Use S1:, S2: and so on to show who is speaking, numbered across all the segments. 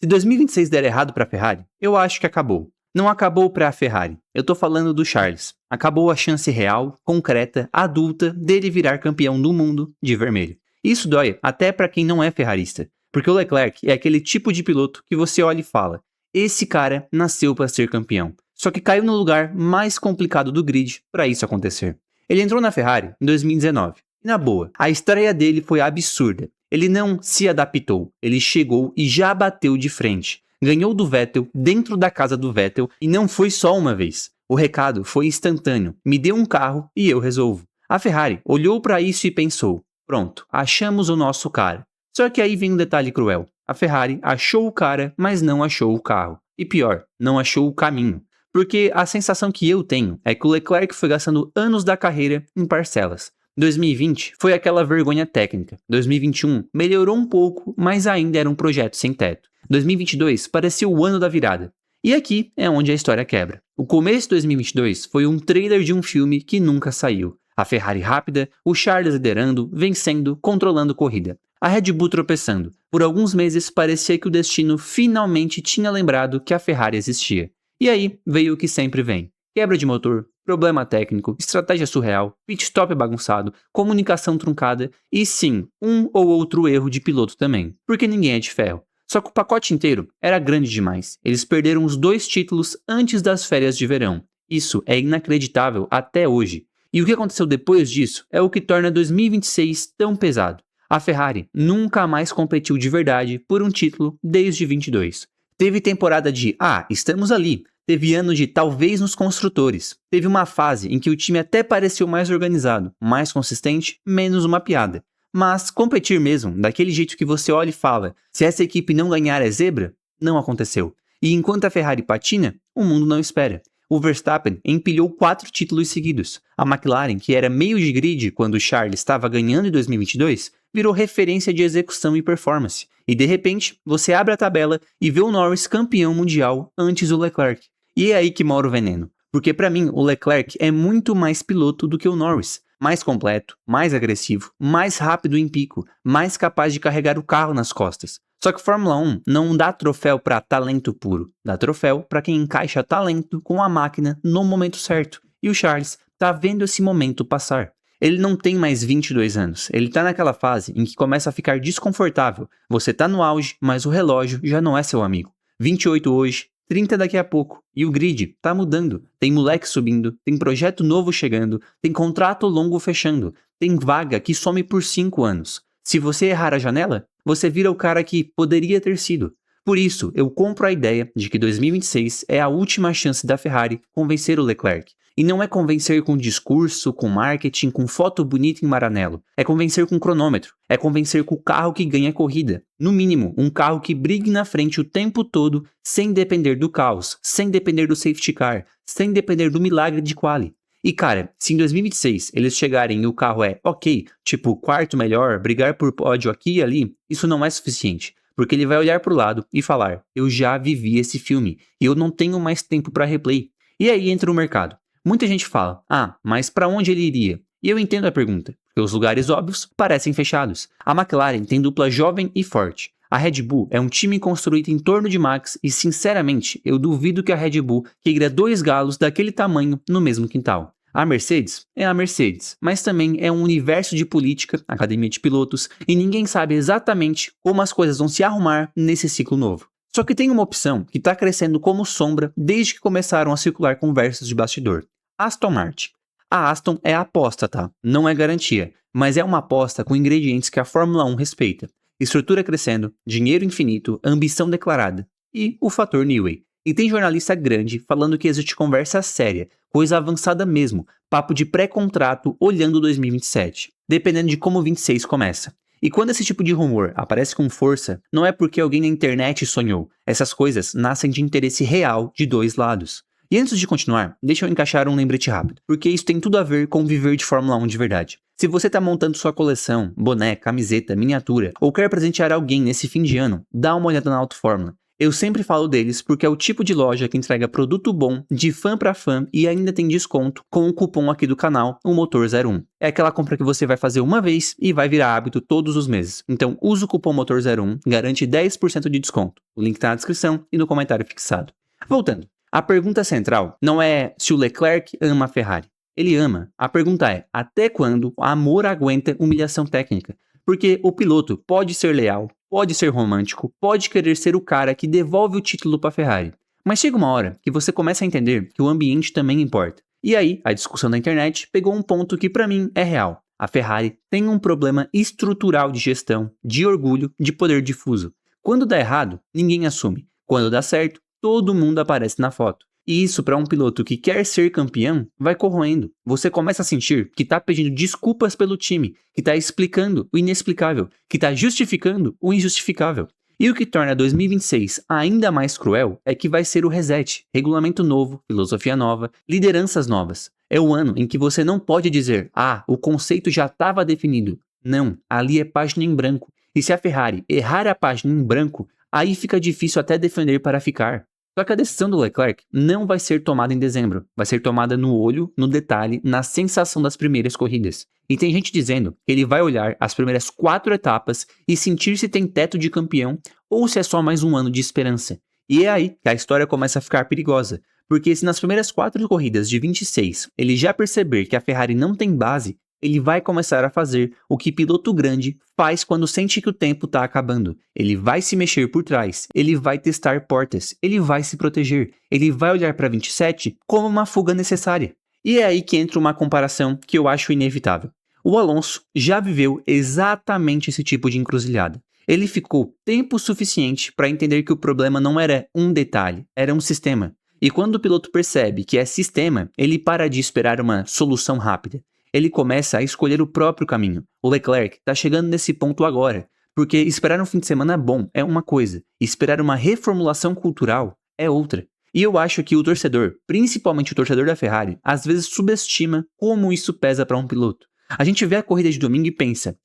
S1: Se 2026 der errado para a Ferrari, eu acho que acabou. Não acabou para a Ferrari, eu tô falando do Charles. Acabou a chance real, concreta, adulta dele virar campeão do mundo de vermelho. Isso dói até para quem não é ferrarista, porque o Leclerc é aquele tipo de piloto que você olha e fala: esse cara nasceu para ser campeão. Só que caiu no lugar mais complicado do grid para isso acontecer. Ele entrou na Ferrari em 2019. E na boa, a estreia dele foi absurda. Ele não se adaptou, ele chegou e já bateu de frente. Ganhou do Vettel, dentro da casa do Vettel, e não foi só uma vez. O recado foi instantâneo, me dê um carro e eu resolvo. A Ferrari olhou para isso e pensou: pronto, achamos o nosso cara. Só que aí vem um detalhe cruel. A Ferrari achou o cara, mas não achou o carro. E pior, não achou o caminho. Porque a sensação que eu tenho é que o Leclerc foi gastando anos da carreira em parcelas. 2020 foi aquela vergonha técnica. 2021 melhorou um pouco, mas ainda era um projeto sem teto. 2022 parecia o ano da virada. E aqui é onde a história quebra. O começo de 2022 foi um trailer de um filme que nunca saiu. A Ferrari rápida, o Charles liderando, vencendo, controlando corrida. A Red Bull tropeçando. Por alguns meses parecia que o destino finalmente tinha lembrado que a Ferrari existia. E aí veio o que sempre vem. Quebra de motor, problema técnico, estratégia surreal, pit stop bagunçado, comunicação truncada e sim, um ou outro erro de piloto também, porque ninguém é de ferro. Só que o pacote inteiro era grande demais. Eles perderam os 2 títulos antes das férias de verão. Isso é inacreditável até hoje. E o que aconteceu depois disso é o que torna 2026 tão pesado. A Ferrari nunca mais competiu de verdade por um título desde 22. Teve temporada de estamos ali. Teve ano de talvez nos construtores. Teve uma fase em que o time até pareceu mais organizado, mais consistente, menos uma piada. Mas competir mesmo, daquele jeito que você olha e fala: se essa equipe não ganhar é zebra, não aconteceu. E enquanto a Ferrari patina, o mundo não espera. O Verstappen empilhou 4 títulos seguidos. A McLaren, que era meio de grid quando o Charles estava ganhando em 2022, virou referência de execução e performance. E de repente, você abre a tabela e vê o Norris campeão mundial antes do Leclerc. E é aí que mora o veneno. Porque para mim, o Leclerc é muito mais piloto do que o Norris. Mais completo, mais agressivo, mais rápido em pico, mais capaz de carregar o carro nas costas. Só que Fórmula 1 não dá troféu para talento puro, dá troféu para quem encaixa talento com a máquina no momento certo. E o Charles tá vendo esse momento passar. Ele não tem mais 22 anos, ele tá naquela fase em que começa a ficar desconfortável. Você tá no auge, mas o relógio já não é seu amigo. 28 hoje, 30 daqui a pouco. E o grid tá mudando. Tem moleque subindo, tem projeto novo chegando, tem contrato longo fechando, tem vaga que some por 5 anos. Se você errar a janela, você vira o cara que poderia ter sido. Por isso, eu compro a ideia de que 2026 é a última chance da Ferrari convencer o Leclerc. E não é convencer com discurso, com marketing, com foto bonita em Maranello. É convencer com cronômetro. É convencer com o carro que ganha a corrida. No mínimo, um carro que brigue na frente o tempo todo, sem depender do caos, sem depender do safety car, sem depender do milagre de quali. E cara, se em 2026 eles chegarem e o carro é ok, tipo quarto melhor, brigar por pódio aqui e ali, isso não é suficiente. Porque ele vai olhar pro lado e falar: eu já vivi esse filme e eu não tenho mais tempo para replay. E aí entra o mercado. Muita gente fala: mas para onde ele iria? E eu entendo a pergunta, porque os lugares óbvios parecem fechados. A McLaren tem dupla jovem e forte. A Red Bull é um time construído em torno de Max e, sinceramente, eu duvido que a Red Bull queira 2 galos daquele tamanho no mesmo quintal. A Mercedes é a Mercedes, mas também é um universo de política, academia de pilotos, e ninguém sabe exatamente como as coisas vão se arrumar nesse ciclo novo. Só que tem uma opção que está crescendo como sombra desde que começaram a circular conversas de bastidor. Aston Martin. A Aston é a aposta, tá? Não é garantia, mas é uma aposta com ingredientes que a Fórmula 1 respeita. Estrutura crescendo, dinheiro infinito, ambição declarada e o fator Newey. E tem jornalista grande falando que existe conversa séria, coisa avançada mesmo, papo de pré-contrato olhando 2027, dependendo de como 26 começa. E quando esse tipo de rumor aparece com força, não é porque alguém na internet sonhou. Essas coisas nascem de interesse real de 2 lados. E antes de continuar, deixa eu encaixar um lembrete rápido, porque isso tem tudo a ver com viver de Fórmula 1 de verdade. Se você está montando sua coleção, boné, camiseta, miniatura, ou quer presentear alguém nesse fim de ano, dá uma olhada na Auto Fórmula. Eu sempre falo deles porque é o tipo de loja que entrega produto bom, de fã pra fã e ainda tem desconto com o cupom aqui do canal, o Motor01. É aquela compra que você vai fazer uma vez e vai virar hábito todos os meses. Então usa o cupom Motor01, garante 10% de desconto. O link tá na descrição e no comentário fixado. Voltando, a pergunta central não é se o Leclerc ama a Ferrari. Ele ama. A pergunta é, até quando o amor aguenta humilhação técnica? Porque o piloto pode ser leal, pode ser romântico, pode querer ser o cara que devolve o título para a Ferrari. Mas chega uma hora que você começa a entender que o ambiente também importa. E aí, a discussão da internet pegou um ponto que para mim é real. A Ferrari tem um problema estrutural de gestão, de orgulho, de poder difuso. Quando dá errado, ninguém assume. Quando dá certo, todo mundo aparece na foto. E isso, para um piloto que quer ser campeão, vai corroendo. Você começa a sentir que tá pedindo desculpas pelo time, que tá explicando o inexplicável, que tá justificando o injustificável. E o que torna 2026 ainda mais cruel é que vai ser o reset, regulamento novo, filosofia nova, lideranças novas. É o ano em que você não pode dizer, o conceito já estava definido. Não, ali é página em branco. E se a Ferrari errar a página em branco, aí fica difícil até defender para ficar. Só que a decisão do Leclerc não vai ser tomada em dezembro, vai ser tomada no olho, no detalhe, na sensação das primeiras corridas. E tem gente dizendo que ele vai olhar as primeiras 4 etapas e sentir se tem teto de campeão ou se é só mais um ano de esperança. E é aí que a história começa a ficar perigosa, porque se nas primeiras 4 corridas de 26 ele já perceber que a Ferrari não tem base, ele vai começar a fazer o que piloto grande faz quando sente que o tempo está acabando. Ele vai se mexer por trás, ele vai testar portas, ele vai se proteger, ele vai olhar para 27 como uma fuga necessária. E é aí que entra uma comparação que eu acho inevitável. O Alonso já viveu exatamente esse tipo de encruzilhada. Ele ficou tempo suficiente para entender que o problema não era um detalhe, era um sistema. E quando o piloto percebe que é sistema, ele para de esperar uma solução rápida. Ele começa a escolher o próprio caminho. O Leclerc está chegando nesse ponto agora, porque esperar um fim de semana bom é uma coisa, esperar uma reformulação cultural é outra. E eu acho que o torcedor, principalmente o torcedor da Ferrari, às vezes subestima como isso pesa para um piloto. A gente vê a corrida de domingo e pensa,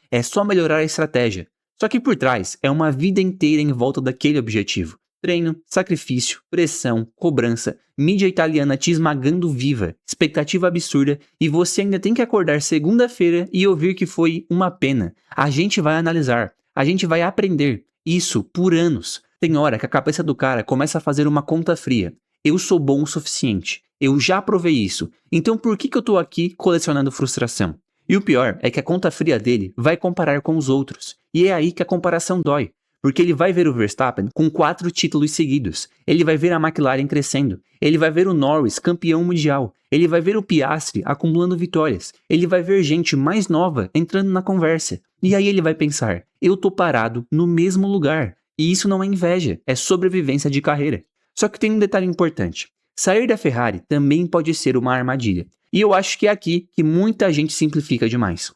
S1: é só melhorar a estratégia. Só que por trás é uma vida inteira em volta daquele objetivo. Treino, sacrifício, pressão, cobrança, mídia italiana te esmagando viva, expectativa absurda e você ainda tem que acordar segunda-feira e ouvir que foi uma pena. A gente vai analisar, a gente vai aprender. Isso por anos. Tem hora que a cabeça do cara começa a fazer uma conta fria. Eu sou bom o suficiente. Eu já provei isso. Então por que eu tô aqui colecionando frustração? E o pior é que a conta fria dele vai comparar com os outros. E é aí que a comparação dói. Porque ele vai ver o Verstappen com 4 títulos seguidos, ele vai ver a McLaren crescendo, ele vai ver o Norris campeão mundial, ele vai ver o Piastri acumulando vitórias, ele vai ver gente mais nova entrando na conversa. E aí ele vai pensar, eu tô parado no mesmo lugar. E isso não é inveja, é sobrevivência de carreira. Só que tem um detalhe importante, sair da Ferrari também pode ser uma armadilha. E eu acho que é aqui que muita gente simplifica demais.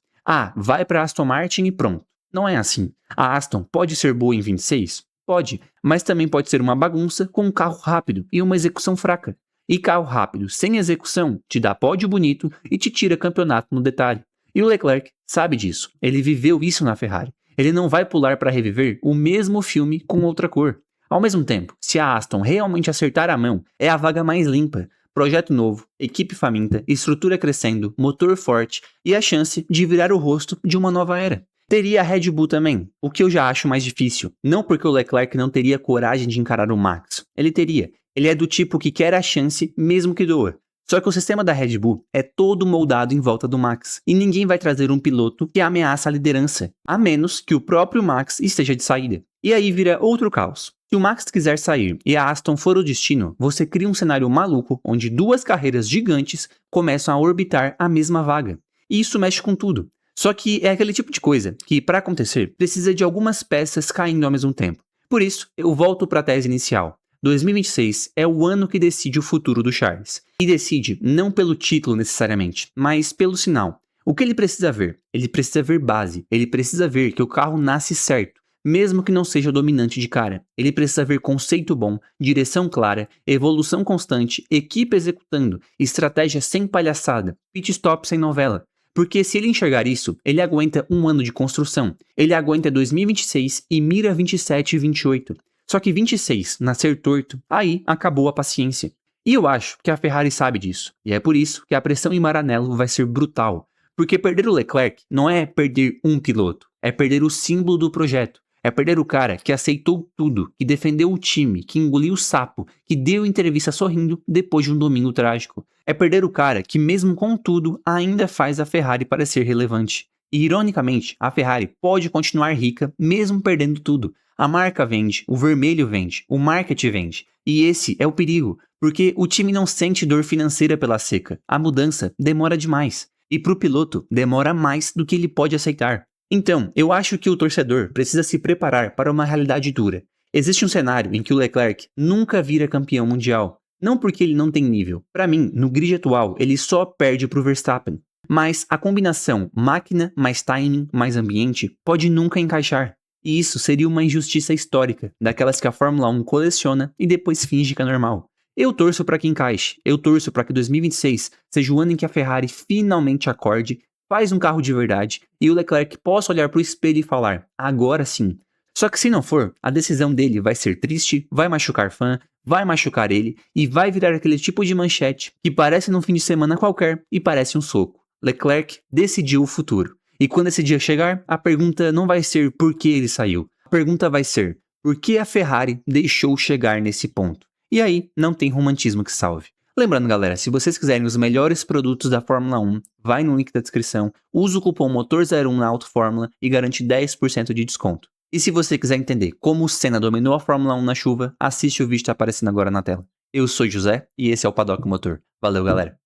S1: Vai para Aston Martin e pronto. Não é assim. A Aston pode ser boa em 26? Pode, mas também pode ser uma bagunça com um carro rápido e uma execução fraca. E carro rápido sem execução te dá pódio bonito e te tira campeonato no detalhe. E o Leclerc sabe disso, ele viveu isso na Ferrari. Ele não vai pular para reviver o mesmo filme com outra cor. Ao mesmo tempo, se a Aston realmente acertar a mão, é a vaga mais limpa. Projeto novo, equipe faminta, estrutura crescendo, motor forte e a chance de virar o rosto de uma nova era. Teria a Red Bull também, o que eu já acho mais difícil. Não porque o Leclerc não teria coragem de encarar o Max. Ele teria. Ele é do tipo que quer a chance mesmo que doa. Só que o sistema da Red Bull é todo moldado em volta do Max. E ninguém vai trazer um piloto que ameaça a liderança, a menos que o próprio Max esteja de saída. E aí vira outro caos. Se o Max quiser sair e a Aston for o destino, você cria um cenário maluco onde 2 carreiras gigantes começam a orbitar a mesma vaga. E isso mexe com tudo. Só que é aquele tipo de coisa que, para acontecer, precisa de algumas peças caindo ao mesmo tempo. Por isso, eu volto para a tese inicial. 2026 é o ano que decide o futuro do Charles. E decide não pelo título necessariamente, mas pelo sinal. O que ele precisa ver? Ele precisa ver base. Ele precisa ver que o carro nasce certo, mesmo que não seja dominante de cara. Ele precisa ver conceito bom, direção clara, evolução constante, equipe executando, estratégia sem palhaçada, pit stop sem novela. Porque se ele enxergar isso, ele aguenta um ano de construção. Ele aguenta 2026 e mira 27 e 28. Só que 26 nascer torto, aí acabou a paciência. E eu acho que a Ferrari sabe disso, e é por isso que a pressão em Maranello vai ser brutal. Porque perder o Leclerc não é perder um piloto, é perder o símbolo do projeto. É perder o cara que aceitou tudo, que defendeu o time, que engoliu o sapo, que deu entrevista sorrindo depois de um domingo trágico. É perder o cara que, mesmo com tudo, ainda faz a Ferrari parecer relevante. E, ironicamente, a Ferrari pode continuar rica mesmo perdendo tudo. A marca vende, o vermelho vende, o marketing vende. E esse é o perigo, porque o time não sente dor financeira pela seca. A mudança demora demais. E para o piloto, demora mais do que ele pode aceitar. Então, eu acho que o torcedor precisa se preparar para uma realidade dura. Existe um cenário em que o Leclerc nunca vira campeão mundial. Não porque ele não tem nível. Para mim, no grid atual, ele só perde para o Verstappen. Mas a combinação máquina mais timing mais ambiente pode nunca encaixar. E isso seria uma injustiça histórica, daquelas que a Fórmula 1 coleciona e depois finge que é normal. Eu torço para que encaixe. Eu torço para que 2026 seja o ano em que a Ferrari finalmente acorde, faz um carro de verdade e o Leclerc possa olhar pro espelho e falar, agora sim. Só que se não for, a decisão dele vai ser triste, vai machucar fã, vai machucar ele e vai virar aquele tipo de manchete que parece num fim de semana qualquer e parece um soco. Leclerc decidiu o futuro. E quando esse dia chegar, a pergunta não vai ser por que ele saiu. A pergunta vai ser, por que a Ferrari deixou chegar nesse ponto? E aí, não tem romantismo que salve. Lembrando, galera, se vocês quiserem os melhores produtos da Fórmula 1, vai no link da descrição, usa o cupom MOTOR01 na Autofórmula e garante 10% de desconto. E se você quiser entender como o Senna dominou a Fórmula 1 na chuva, assiste o vídeo que está aparecendo agora na tela. Eu sou José e esse é o Paddock Motor. Valeu, galera!